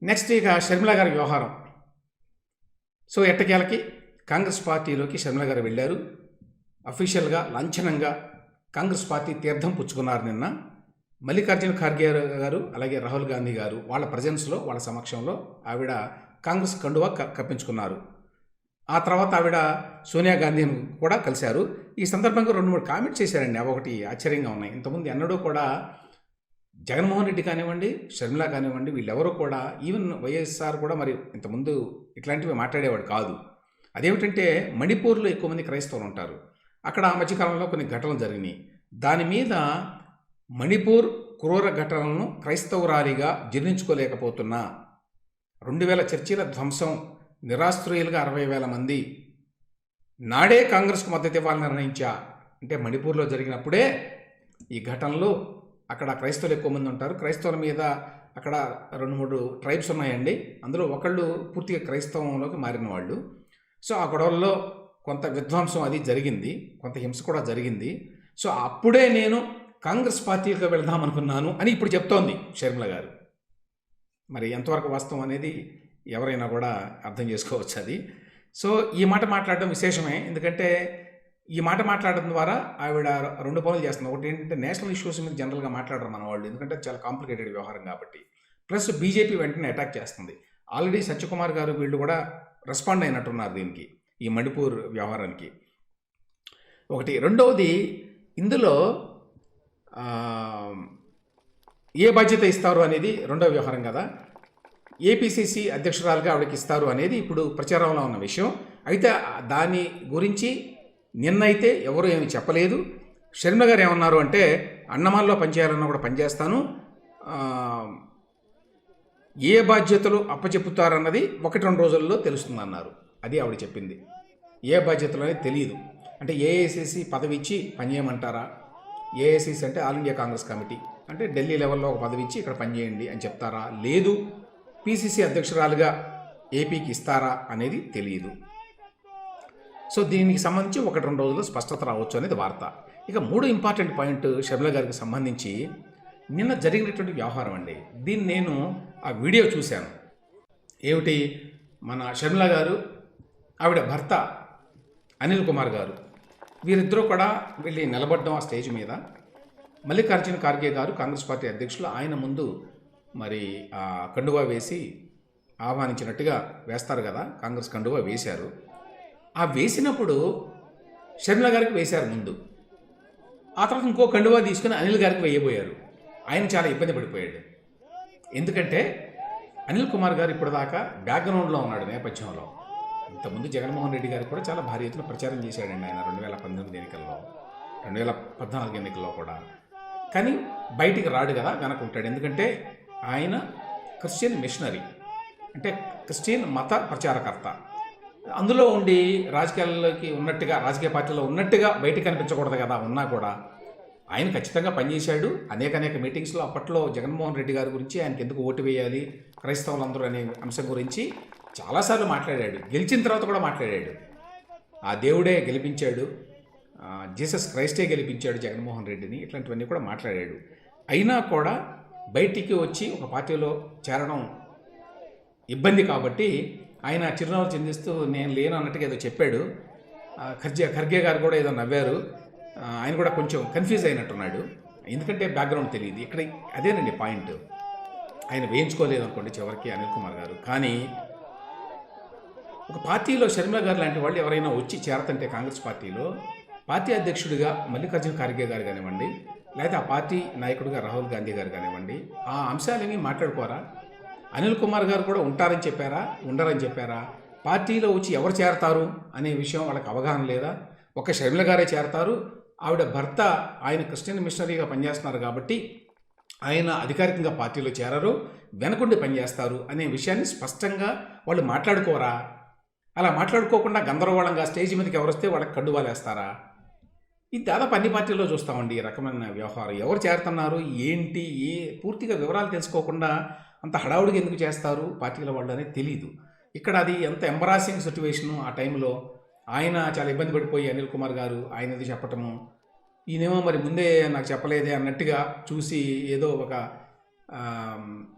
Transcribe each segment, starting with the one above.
Next ఇక షర్మిల గారి వ్యవహారం. సో ఎట్టకేలకి కాంగ్రెస్ పార్టీలోకి షర్మిల గారు వెళ్ళారు. అఫీషియల్గా లాంఛనంగా కాంగ్రెస్ పార్టీ తీర్థం పుచ్చుకున్నారు నిన్న. మల్లికార్జున ఖార్గే గారు అలాగే రాహుల్ గాంధీ గారు వాళ్ళ ప్రజెన్స్లో, వాళ్ళ సమక్షంలో ఆవిడ కాంగ్రెస్ కండువా కప్పించుకున్నారు. ఆ తర్వాత ఆవిడ సోనియా గాంధీని కూడా కలిశారు. ఈ సందర్భంగా 2-3 కామెంట్స్ చేశారండి. అవి ఒకటి ఆశ్చర్యంగా ఉన్నాయి. ఇంతకుముందు ఎన్నడూ కూడా జగన్మోహన్ రెడ్డి కానివ్వండి, షర్మిల కానివ్వండి, వీళ్ళెవరూ కూడా, ఈవెన్ వైఎస్ఆర్ కూడా మరి ఇంతకుముందు ఇట్లాంటివి మాట్లాడేవాడు కాదు. అదేమిటంటే మణిపూర్లో ఎక్కువ మంది క్రైస్తవులు ఉంటారు. అక్కడ ఆ మధ్యకాలంలో కొన్ని ఘటనలు జరిగినాయి. దాని మీద మణిపూర్ క్రూర ఘటనలను క్రైస్తవురాలిగా జీర్ణించుకోలేకపోతున్నా, 2000 చర్చిల ధ్వంసం, నిరాశ్రయులుగా 60,000 మంది, నాడే కాంగ్రెస్కు మద్దతు ఇవ్వాలని నిర్ణయించా అంటే మణిపూర్లో జరిగినప్పుడే ఈ ఘటనలు. అక్కడ క్రైస్తవులు ఎక్కువ మంది ఉంటారు. క్రైస్తవుల మీద అక్కడ 2-3 ట్రైబ్స్ ఉన్నాయండి. అందులో ఒకళ్ళు పూర్తిగా క్రైస్తవంలోకి మారిన వాళ్ళు. సో ఆ గొడవల్లో కొంత విధ్వంసం అది జరిగింది, కొంత హింస కూడా జరిగింది. సో అప్పుడే నేను కాంగ్రెస్ పార్టీకి వెళ్దాం అనుకున్నాను అని ఇప్పుడు చెప్తోంది షర్మిల గారు. మరి ఎంతవరకు వాస్తవం అనేది ఎవరైనా కూడా అర్థం చేసుకోవచ్చు అది. సో ఈ మాట మాట్లాడడం విశేషమే. ఎందుకంటే ఈ మాట మాట్లాడడం ద్వారా ఆవిడ 2 పనులు చేస్తుంది. ఒకటి ఏంటంటే నేషనల్ ఇష్యూస్ మీద జనరల్గా మాట్లాడరు మన వాళ్ళు, ఎందుకంటే చాలా కాంప్లికేటెడ్ వ్యవహారం కాబట్టి. ప్లస్ బీజేపీ వెంటనే అటాక్ చేస్తుంది. ఆల్రెడీ సత్యకుమార్ గారు వీళ్ళు కూడా రెస్పాండ్ అయినట్టున్నారు దీనికి, ఈ మణిపూర్ వ్యవహారానికి. ఒకటి. రెండవది, ఇందులో ఏ బాధ్యత ఇస్తారు అనేది రెండవ వ్యవహారం కదా. ఏపీసీసీ అధ్యక్షురాలుగా ఆవిడకి ఇస్తారు అనేది ఇప్పుడు ప్రచారంలో ఉన్న విషయం. అయితే దాని గురించి నిన్నైతే ఎవరు ఏమి చెప్పలేదు. షర్మిల గారు ఏమన్నారు అంటే, అన్నమాల్లో పనిచేయాలన్నా కూడా పనిచేస్తాను, ఏ బాధ్యతలు అప్పచెప్పుతారన్నది 1-2 రోజుల్లో తెలుస్తుందన్నారు. అది ఆవిడ చెప్పింది. ఏ బాధ్యతలు అనేది తెలియదు. అంటే ఏఐసిసి పదవి ఇచ్చి పనిచేయమంటారా, ఏఐసిసి అంటే ఆల్ ఇండియా కాంగ్రెస్ కమిటీ, అంటే ఢిల్లీ లెవెల్లో ఒక పదవి ఇచ్చి ఇక్కడ పనిచేయండి అని చెప్తారా, లేదు పిసిసి అధ్యక్షురాలుగా ఏపీకి ఇస్తారా అనేది తెలియదు. సో దీనికి సంబంధించి 1-2 రోజుల్లో స్పష్టత రావచ్చు అనేది వార్త. ఇక 3 ఇంపార్టెంట్ పాయింట్ షర్మిల గారికి సంబంధించి నిన్న జరిగినటువంటి వ్యవహారం అండి. దీన్ని నేను ఆ వీడియో చూశాను. ఏమిటి, మన షర్మిల గారు, ఆవిడ భర్త అనిల్ కుమార్ గారు, వీరిద్దరూ కూడా వెళ్ళి నిలబడ్డం ఆ స్టేజ్ మీద. మల్లికార్జున ఖార్గే గారు కాంగ్రెస్ పార్టీ అధ్యక్షులు, ఆయన ముందు మరి కండువా వేసి ఆహ్వానించినట్టుగా వేస్తారు కదా, కాంగ్రెస్ కండువా వేశారు. ఆ వేసినప్పుడు షర్మిల గారికి వేశారు ముందు. ఆ తర్వాత ఇంకో కండువా తీసుకుని అనిల్ గారికి వేయబోయారు. ఆయన చాలా ఇబ్బంది పడిపోయాడు. ఎందుకంటే అనిల్ కుమార్ గారు ఇప్పటిదాకా బ్యాక్గ్రౌండ్లో ఉన్నాడు, నేపథ్యంలో. ఇంతకుముందు జగన్మోహన్ రెడ్డి గారికి కూడా చాలా భారీ ఎత్తున ప్రచారం చేశాడండి ఆయన 2019 ఎన్నికల్లో, 2014 ఎన్నికల్లో కూడా. కానీ బయటికి రాడు కదా, వెనకుంటాడు. ఎందుకంటే ఆయన క్రిస్టియన్ మిషనరీ, అంటే క్రిస్టియన్ మత ప్రచారకర్త. అందులో ఉండి రాజకీయాల్లోకి ఉన్నట్టుగా, రాజకీయ పార్టీలో ఉన్నట్టుగా బయటికి కనిపించకూడదు కదా. ఉన్నా కూడా ఆయన ఖచ్చితంగా పనిచేశాడు. అనేక మీటింగ్స్లో అప్పట్లో జగన్మోహన్ రెడ్డి గారి గురించి, ఆయనకి ఎందుకు ఓటు వేయాలి క్రైస్తవులందరూ అనే అంశం గురించి చాలాసార్లు మాట్లాడాడు. గెలిచిన తర్వాత కూడా మాట్లాడాడు. ఆ దేవుడే గెలిపించాడు, జీసస్ క్రైస్టే గెలిపించాడు జగన్మోహన్ రెడ్డిని, ఇట్లాంటివన్నీ కూడా మాట్లాడాడు. అయినా కూడా బయటికి వచ్చి ఒక పార్టీలో చేరడం ఇబ్బంది కాబట్టి ఆయన చిరునవ్వు చిందిస్తూ నేను లేను అన్నట్టుగా ఏదో చెప్పాడు. ఖర్గే గారు కూడా ఏదో నవ్వారు. ఆయన కూడా కొంచెం కన్ఫ్యూజ్ అయినట్టున్నాడు, ఎందుకంటే బ్యాక్గ్రౌండ్ తెలియదు. ఇక్కడ అదేనండి పాయింట్. ఆయన వేయించుకోలేదు అనుకోండి చివరికి అనిల్ కుమార్ గారు. కానీ ఒక పార్టీలో షర్మిల గారు లాంటి వాళ్ళు ఎవరైనా వచ్చి చేరతంటే కాంగ్రెస్ పార్టీలో, పార్టీ అధ్యక్షుడిగా మల్లికార్జున ఖార్గే గారు కానివ్వండి, లేదా ఆ పార్టీ నాయకుడిగా రాహుల్ గాంధీ గారు కానివ్వండి, ఆ అంశాలేమీ మాట్లాడుకోరా? అనిల్ కుమార్ గారు కూడా ఉంటారని చెప్పారా, ఉండరని చెప్పారా? పార్టీలో వచ్చి ఎవరు చేరతారు అనే విషయం వాళ్ళకి అవగాహన లేదా? ఒక షర్మిల గారే చేరతారు, ఆవిడ భర్త ఆయన క్రిస్టియన్ మిషనరీగా పనిచేస్తున్నారు కాబట్టి ఆయన అధికారికంగా పార్టీలో చేరరు, వెనకుండి పనిచేస్తారు అనే విషయాన్ని స్పష్టంగా వాళ్ళు మాట్లాడుకోరా? అలా మాట్లాడుకోకుండా గందరగోళంగా స్టేజ్ మీదకి ఎవరు వస్తే వాళ్ళకి కండువాలేస్తారా? ఇది దాదాపు అన్ని పార్టీల్లో చూస్తామండి ఈ రకమైన వ్యవహారం. ఎవరు చేరుతున్నారు, ఏంటి, పూర్తిగా వివరాలు తెలుసుకోకుండా అంత హడావుడిగా ఎందుకు చేస్తారు పార్టీల వాళ్ళు అనేది తెలీదు. ఇక్కడ అది ఎంత ఎంబరాసింగ్ సిచ్యువేషను. ఆ టైంలో ఆయన చాలా ఇబ్బంది పడిపోయి అనిల్ కుమార్ గారు ఆయనది చెప్పటము, ఈయనేమో మరి ముందే నాకు చెప్పలేదే అన్నట్టుగా చూసి ఏదో ఒక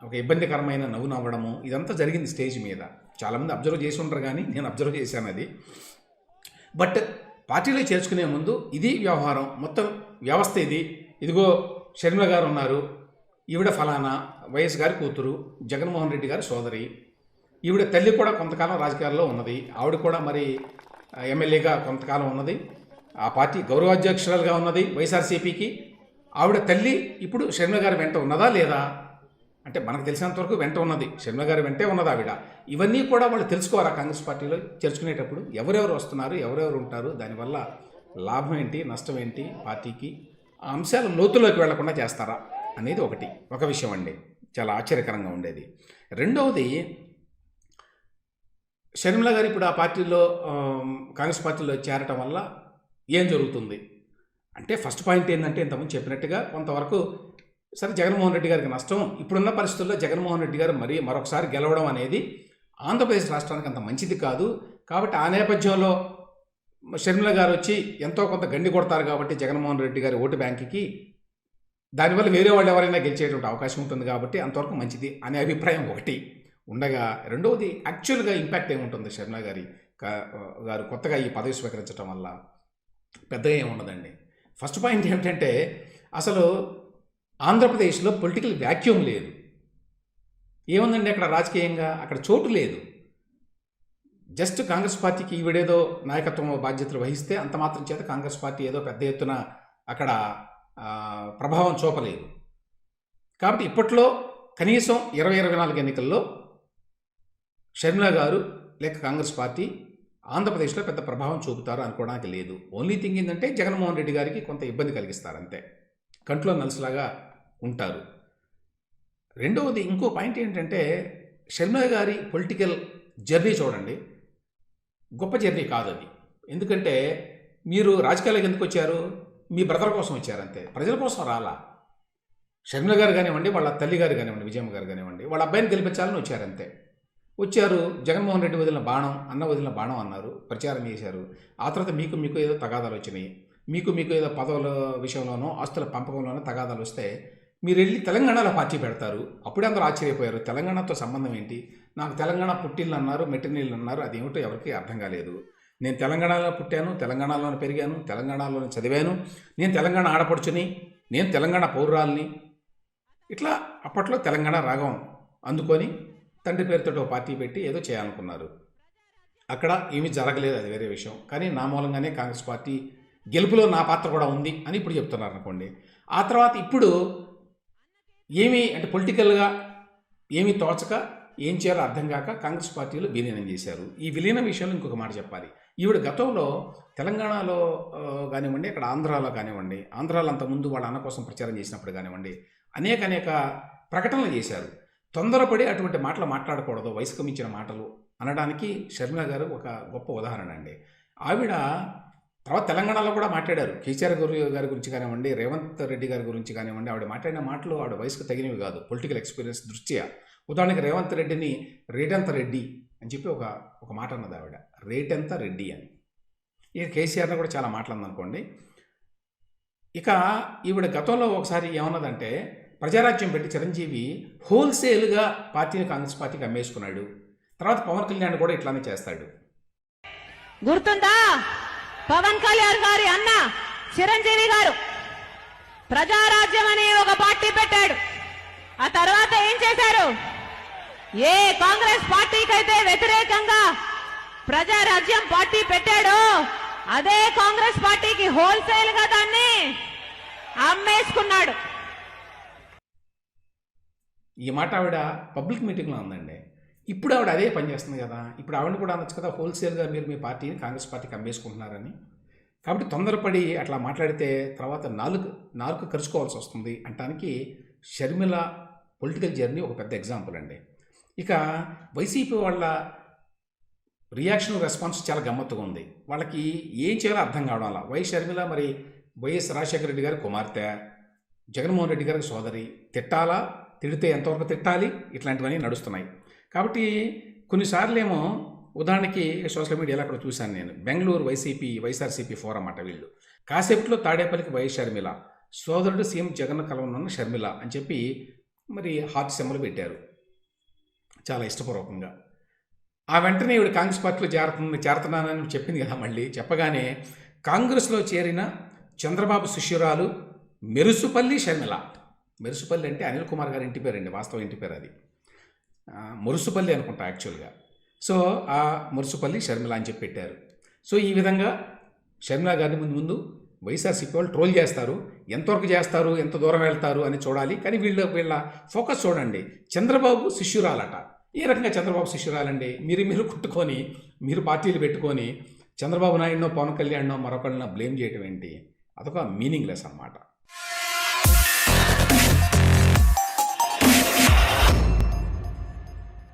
ఒక ఇబ్బందికరమైన నవ్వు నవ్వడము ఇదంతా జరిగింది స్టేజ్ మీద. చాలామంది అబ్జర్వ్ చేసి ఉంటారు, కానీ నేను అబ్జర్వ్ చేశాను అది. బట్ పార్టీలో చేర్చుకునే ముందు ఇది వ్యవహారం, మొత్తం వ్యవస్థ ఇది. ఇదిగో షర్మిల గారు ఉన్నారు, ఈవిడ ఫలానా వైఎస్ గారి కూతురు, జగన్మోహన్ రెడ్డి గారి సోదరి, ఈవిడ తల్లి కూడా కొంతకాలం రాజకీయాల్లో ఉన్నది, ఆవిడ కూడా మరి ఎమ్మెల్యేగా కొంతకాలం ఉన్నది, ఆ పార్టీ గౌరవాధ్యక్షురాలుగా ఉన్నది వైఎస్ఆర్సీపీకి. ఆవిడ తల్లి ఇప్పుడు షర్మిల గారి వెంట ఉన్నదా లేదా అంటే మనకు తెలిసినంతవరకు వెంట ఉన్నది, షర్మిల గారి వెంటే ఉన్నది ఆవిడ. ఇవన్నీ కూడా వాళ్ళు తెలుసుకోవాలా కాంగ్రెస్ పార్టీలో చేర్చుకునేటప్పుడు, ఎవరెవరు వస్తున్నారు, ఎవరెవరు ఉంటారు, దానివల్ల లాభం ఏంటి, నష్టం ఏంటి పార్టీకి, ఆ అంశాల లోతుల్లోకి వెళ్లకుండా చేస్తారా అనేది ఒక విషయం అండి, చాలా ఆశ్చర్యకరంగా ఉండేది. రెండవది, షర్మిల గారు ఇప్పుడు ఆ పార్టీలో కాంగ్రెస్ పార్టీలో చేరటం వల్ల ఏం జరుగుతుంది అంటే, ఫస్ట్ పాయింట్ ఏంటంటే ఇంతకుముందు చెప్పినట్టుగా కొంతవరకు సరే జగన్మోహన్ రెడ్డి గారికి నష్టం. ఇప్పుడున్న పరిస్థితుల్లో జగన్మోహన్ రెడ్డి గారు మరొకసారి గెలవడం అనేది ఆంధ్రప్రదేశ్ రాష్ట్రానికి అంత మంచిది కాదు. కాబట్టి ఆ నేపథ్యంలో షర్మిల గారు వచ్చి ఎంతో కొంత గండి కొడతారు కాబట్టి జగన్మోహన్ రెడ్డి గారి ఓటు బ్యాంకుకి, దానివల్ల వేరే వాళ్ళు ఎవరైనా గెలిచేటువంటి అవకాశం ఉంటుంది కాబట్టి అంతవరకు మంచిది అనే అభిప్రాయం ఒకటి ఉండగా, రెండవది యాక్చువల్గా ఇంపాక్ట్ ఏముంటుంది షర్మిల గారు కొత్తగా ఈ పదవి స్వీకరించడం వల్ల పెద్దగా ఏముండదండి. ఫస్ట్ పాయింట్ ఏమిటంటే, అసలు ఆంధ్రప్రదేశ్లో పొలిటికల్ వ్యాక్యూమ్ లేదు. ఏముందండి అక్కడ రాజకీయంగా, అక్కడ చోటు లేదు. జస్ట్ కాంగ్రెస్ పార్టీకి ఈవిడేదో నాయకత్వం బాధ్యతలు వహిస్తే అంత మాత్రం చేత కాంగ్రెస్ పార్టీ ఏదో పెద్ద ఎత్తున అక్కడ ప్రభావం చూపలేదు. కాబట్టి ఇప్పట్లో కనీసం 2024 ఎన్నికల్లో షర్మిల గారు లేక కాంగ్రెస్ పార్టీ ఆంధ్రప్రదేశ్లో పెద్ద ప్రభావం చూపుతారు అనుకోవడానికి లేదు. ఓన్లీ థింగ్ ఏంటంటే జగన్మోహన్ రెడ్డి గారికి కొంత ఇబ్బంది కలిగిస్తారు అంతే, కంట్లో నలుసులాగా ఉంటారు. రెండవది ఇంకో పాయింట్ ఏంటంటే, షర్మిల గారి పొలిటికల్ జర్నీ చూడండి, గొప్ప జర్నీ కాదు అది. ఎందుకంటే మీరు రాజకీయాలకు ఎందుకు వచ్చారు, మీ బ్రదర్ కోసం వచ్చారంతే, ప్రజల కోసం రాలా. షర్మిల గారు కానివ్వండి, వాళ్ళ తల్లి గారు కానివ్వండి, విజయమ్మ గారు కానివ్వండి, వాళ్ళ అబ్బాయిని గెలిపించాలని వచ్చారంతే. వచ్చారు, జగన్మోహన్ రెడ్డి వదిలిన బాణం, అన్న వదిలిన బాణం అన్నారు, ప్రచారం చేశారు. ఆ తర్వాత మీకు ఏదో తగాదాలు వచ్చినాయి, మీకు ఏదో పదవుల విషయంలోనో ఆస్తుల పంపకంలోనో తగాదాలు వస్తే మీరు వెళ్ళి తెలంగాణలో పార్టీ పెడతారు. అప్పుడే అందరూ ఆశ్చర్యపోయారు, తెలంగాణతో సంబంధం ఏంటి, నాకు తెలంగాణ పుట్టిల్లు అన్నారు, మెట్టినీళ్ళు అన్నారు, అదేమిటో ఎవరికి అర్థం కాలేదు. నేను తెలంగాణలో పుట్టాను, తెలంగాణలోనే పెరిగాను, తెలంగాణలోనే చదివాను, నేను తెలంగాణ ఆడపడుచుని, నేను తెలంగాణ పౌరురాల్ని, ఇట్లా అప్పట్లో తెలంగాణ రాగం అందుకొని తండ్రి పేరుతో ఒక పార్టీ పెట్టి ఏదో చేయాలనుకున్నారు. అక్కడ ఏమీ జరగలేదు, అది వేరే విషయం. కానీ నా మూలంగానే కాంగ్రెస్ పార్టీ గెలుపులో నా పాత్ర కూడా ఉంది అని ఇప్పుడు చెప్తున్నారు అనుకోండి. ఆ తర్వాత ఇప్పుడు ఏమీ అంటే పొలిటికల్గా ఏమీ తోచక ఏం చేయాలో అర్థం కాక కాంగ్రెస్ పార్టీలో విలీనం చేశారు. ఈ విలీన విషయంలో ఇంకొక మాట చెప్పాలి. ఈవిడ గతంలో తెలంగాణలో కానివ్వండి, అక్కడ ఆంధ్రాలో కానివ్వండి, ఆంధ్రాలో అంతకుముందు వాళ్ళ అన్న కోసం ప్రచారం చేసినప్పుడు కానివ్వండి, అనేక ప్రకటనలు చేశారు. తొందరపడి అటువంటి మాటలు మాట్లాడకూడదు, వయసుకు మించిన మాటలు అనడానికి షర్మిల గారు ఒక గొప్ప ఉదాహరణ అండి. ఆవిడ తర్వాత తెలంగాణలో కూడా మాట్లాడారు, కేసీఆర్ గారి గురించి కానివ్వండి, రేవంత్ రెడ్డి గారి గురించి కానివ్వండి. ఆవిడ మాట్లాడిన మాటలు ఆవిడ వయసుకు తగినవి కాదు, పొలిటికల్ ఎక్స్పీరియన్స్ దృష్ట్యా. ఉదాహరణకి రేవంత్ రెడ్డిని రేటెంత రెడ్డి అని చెప్పి ఒక మాట అన్నది ఆవిడ, రేటెంత రెడ్డి అని. ఇక కేసీఆర్ని కూడా చాలా మాట్లాడిందనుకోండి. ఇక ఈవిడ గతంలో ఒకసారి ఏమన్నదంటే, ప్రజారాజ్యం పెట్టి చిరంజీవి హోల్సేల్గా పార్టీని కాంగ్రెస్ పార్టీకి అమ్మేసుకున్నాడు, తర్వాత పవన్ కళ్యాణ్ కూడా ఇట్లానే చేస్తాడు. గుర్తుందా? పవన్ కళ్యాణ్ గారి అన్న చిరంజీవి గారు ప్రజారాజ్యం అనే ఒక పార్టీ పెట్టాడు. ఆ తర్వాత ఏం చేశారు? ఏ కాంగ్రెస్ పార్టీకైతే వ్యతిరేకంగా ప్రజారాజ్యం పార్టీ పెట్టాడో అదే కాంగ్రెస్ పార్టీకి హోల్సేల్ గా దాన్ని అమ్మేసుకున్నాడు. ఈ మాట ఆవిడ పబ్లిక్ మీటింగ్లో ఉందండి. ఇప్పుడు ఆవిడ అదే పని చేస్తుంది కదా. ఇప్పుడు ఆవిడని కూడా అనొచ్చు కదా, హోల్సేల్గా మీరు మీ పార్టీని కాంగ్రెస్ పార్టీకి అమ్మేసుకుంటున్నారని. కాబట్టి తొందరపడి అట్లా మాట్లాడితే తర్వాత నాలుగు ఖర్చుకోవాల్సి వస్తుంది అంటానికి షర్మిల పొలిటికల్ జర్నీ ఒక పెద్ద ఎగ్జాంపుల్ అండి. ఇక వైసీపీ వాళ్ళ రియాక్షన్ రెస్పాన్స్ చాలా గమ్మత్తుగా ఉంది. వాళ్ళకి ఏం చేయాలో అర్థం కావడం వల్ల షర్మిల మరి వైఎస్ రాజశేఖర రెడ్డి గారి కుమార్తె, జగన్మోహన్ రెడ్డి గారికి సోదరి, తిట్టాలా, తిడితే ఎంతవరకు తిట్టాలి, ఇట్లాంటివన్నీ నడుస్తున్నాయి. కాబట్టి కొన్నిసార్లు ఏమో ఉదాహరణకి సోషల్ మీడియాలో అక్కడ చూశాను నేను, బెంగళూరు వైఎస్ఆర్సీపీ ఫోరం అట. వీళ్ళు కాసేపట్లో తాడేపల్లికి వైఎస్ షర్మిల, సోదరుడు సీఎం జగన్ కలవనున్న షర్మిల అని చెప్పి మరి హార్ట్ సింబల్ పెట్టారు చాలా ఇష్టపూర్వకంగా. ఆ వెంటనే ఈవిడ కాంగ్రెస్ పార్టీలో చేరుతున్నానని చెప్పింది కదా. మళ్ళీ చెప్పగానే కాంగ్రెస్లో చేరిన చంద్రబాబు శిష్యురాలు మెరుసుపల్లి షర్మిల. మెరుసుపల్లి అంటే అనిల్ కుమార్ గారి ఇంటి పేరండి, వాస్తవ ఇంటి పేరు అది. మురుసుపల్లి అనుకుంటా యాక్చువల్గా. సో ఆ మురుసుపల్లి షర్మిల అని చెప్పి పెట్టారు. సో ఈ విధంగా షర్మిల గారిని ముందు వైఎస్ఆర్సీపీ వాళ్ళు ట్రోల్ చేస్తారు. ఎంతవరకు చేస్తారు, ఎంత దూరం వెళ్తారు అని చూడాలి. కానీ వీళ్ళ ఫోకస్ చూడండి, చంద్రబాబు శిష్యురాలట. ఏ రకంగా చంద్రబాబు శిష్యురాలండి? మీరు కుట్టుకొని, మీరు పార్టీలు పెట్టుకొని చంద్రబాబు నాయుడునో పవన్ కళ్యాణ్నో మరొకళ్ళనో బ్లేమ్ చేయటం ఏంటి? అదొక మీనింగ్లెస్ అన్నమాట.